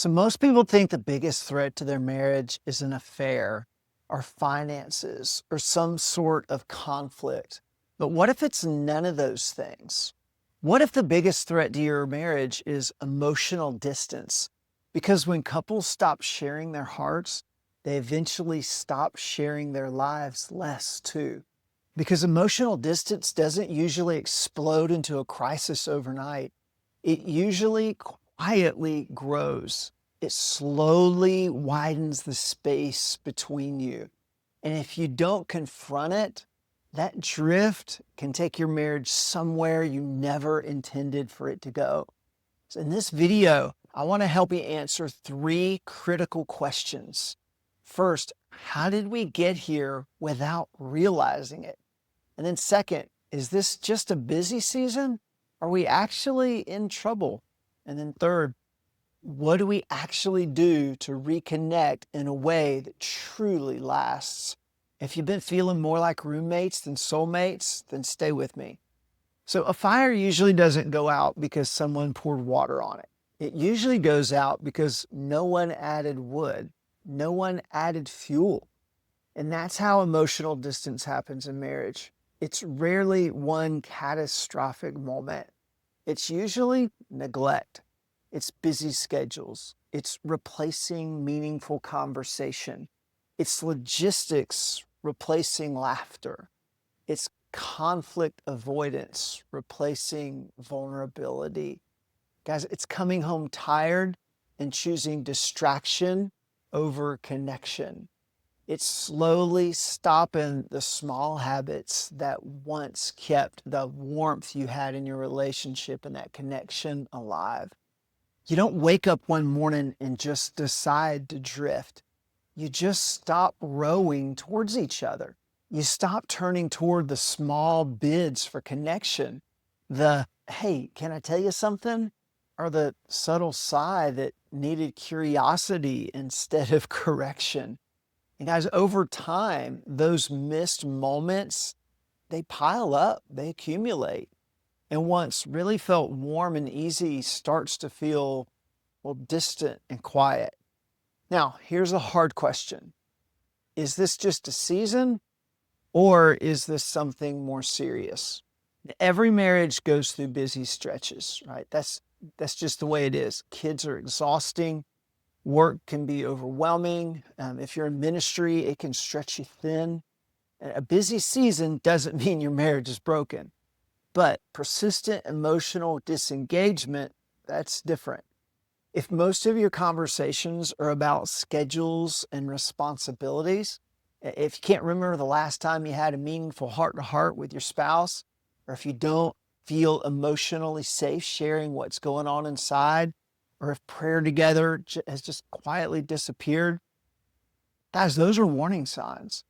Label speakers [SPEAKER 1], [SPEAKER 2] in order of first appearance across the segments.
[SPEAKER 1] So most people think the biggest threat to their marriage is an affair or finances or some sort of conflict. But what if it's none of those things? What if the biggest threat to your marriage is emotional distance? Because when couples stop sharing their hearts, they eventually stop sharing their lives less too. Because emotional distance doesn't usually explode into a crisis overnight. It usually quietly grows. It slowly widens the space between you. And if you don't confront it, that drift can take your marriage somewhere you never intended for it to go. So in this video, I want to help you answer three critical questions. First, how did we get here without realizing it? And then second, is this just a busy season? Are we actually in trouble? And then third, what do we actually do to reconnect in a way that truly lasts? If you've been feeling more like roommates than soulmates, then stay with me. So a fire usually doesn't go out because someone poured water on it. It usually goes out because no one added wood, no one added fuel. And that's how emotional distance happens in marriage. It's rarely one catastrophic moment. It's usually neglect. It's busy schedules. It's replacing meaningful conversation. It's logistics replacing laughter. It's conflict avoidance replacing vulnerability. Guys, it's coming home tired and choosing distraction over connection. It's slowly stopping the small habits that once kept the warmth you had in your relationship and that connection alive. You don't wake up one morning and just decide to drift. You just stop rowing towards each other. You stop turning toward the small bids for connection. The, hey, can I tell you something? Or the subtle sigh that needed curiosity instead of correction. And guys, over time, those missed moments, they pile up, they accumulate. And once really felt warm and easy starts to feel, well, distant and quiet. Now, here's a hard question. Is this just a season or is this something more serious? Every marriage goes through busy stretches, right? That's just the way it is. Kids are exhausting. Work can be overwhelming. If you're in ministry, it can stretch you thin. A busy season doesn't mean your marriage is broken, but persistent emotional disengagement, that's different. If most of your conversations are about schedules and responsibilities, if you can't remember the last time you had a meaningful heart-to-heart with your spouse, or if you don't feel emotionally safe sharing what's going on inside, or if prayer together has just quietly disappeared, guys, those are warning signs.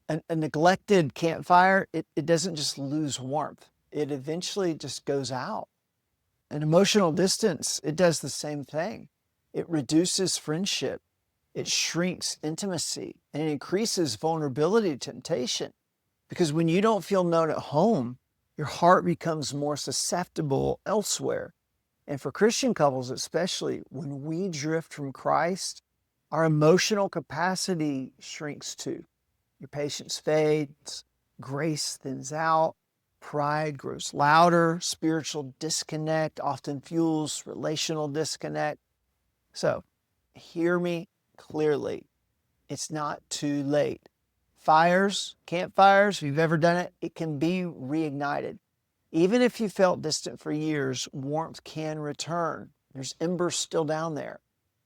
[SPEAKER 1] A neglected campfire, it doesn't just lose warmth. It eventually just goes out. An emotional distance, it does the same thing. It reduces friendship. It shrinks intimacy and it increases vulnerability to temptation. Because when you don't feel known at home, your heart becomes more susceptible elsewhere. And for Christian couples especially, when we drift from Christ, our emotional capacity shrinks too. Your patience fades, grace thins out, pride grows louder, spiritual disconnect often fuels relational disconnect. So, hear me clearly. It's not too late. Fires, campfires, if you've ever done it, it can be reignited. Even if you felt distant for years, warmth can return. There's embers still down there.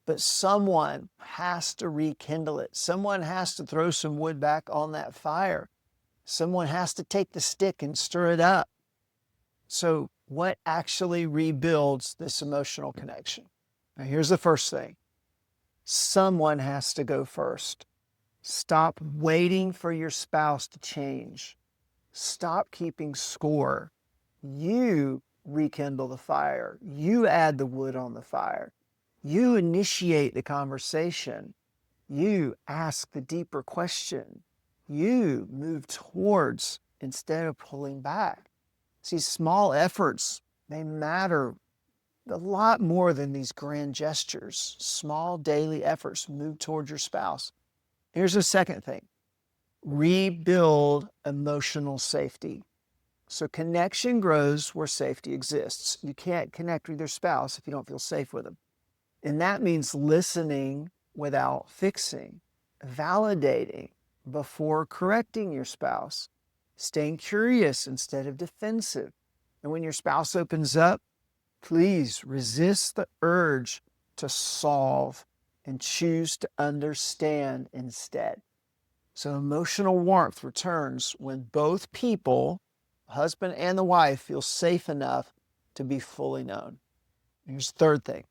[SPEAKER 1] But someone has to rekindle it. Someone has to throw some wood back on that fire. Someone has to take the stick and stir it up. So what actually rebuilds this emotional connection? Now here's the first thing. Someone has to go first. Stop waiting for your spouse to change. Stop keeping score. You rekindle the fire. You add the wood on the fire. You initiate the conversation. You ask the deeper question. You move towards instead of pulling back. See, small efforts, they matter a lot more than these grand gestures. Small daily efforts move toward your spouse. Here's the second thing. Rebuild emotional safety. So connection grows where safety exists. You can't connect with your spouse if you don't feel safe with them. And that means listening without fixing, validating before correcting your spouse, staying curious instead of defensive. And when your spouse opens up, please resist the urge to solve and choose to understand instead. So emotional warmth returns when both people, the husband and the wife, feel safe enough to be fully known. Here's the third thing.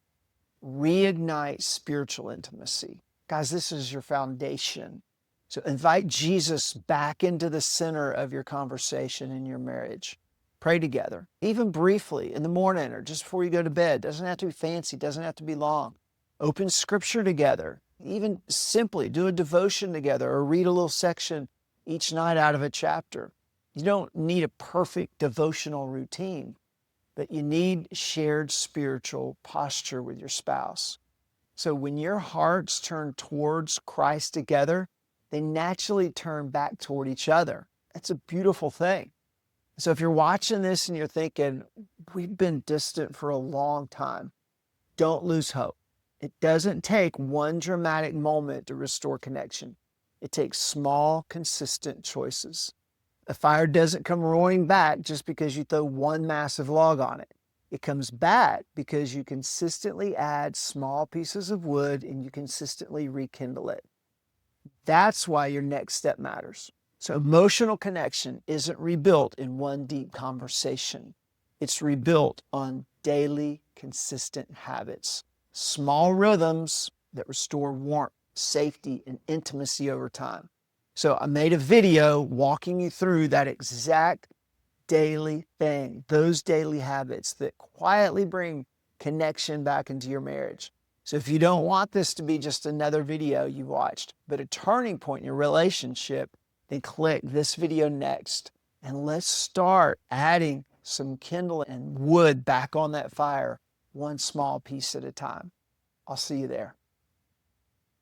[SPEAKER 1] Reignite spiritual intimacy. Guys, this is your foundation. So invite Jesus back into the center of your conversation in your marriage. Pray together, even briefly in the morning or just before you go to bed. Doesn't have to be fancy, doesn't have to be long. Open scripture together. Even simply do a devotion together or read a little section each night out of a chapter. You don't need a perfect devotional routine, but you need shared spiritual posture with your spouse. So when your hearts turn towards Christ together, they naturally turn back toward each other. That's a beautiful thing. So if you're watching this and you're thinking, we've been distant for a long time, don't lose hope. It doesn't take one dramatic moment to restore connection. It takes small, consistent choices. The fire doesn't come roaring back just because you throw one massive log on it. It comes back because you consistently add small pieces of wood and you consistently rekindle it. That's why your next step matters. So emotional connection isn't rebuilt in one deep conversation. It's rebuilt on daily, consistent habits, small rhythms that restore warmth, safety, and intimacy over time. So I made a video walking you through that exact daily thing, those daily habits that quietly bring connection back into your marriage. So if you don't want this to be just another video you watched, but a turning point in your relationship, then click this video next and let's start adding some kindling and wood back on that fire, one small piece at a time. I'll see you there.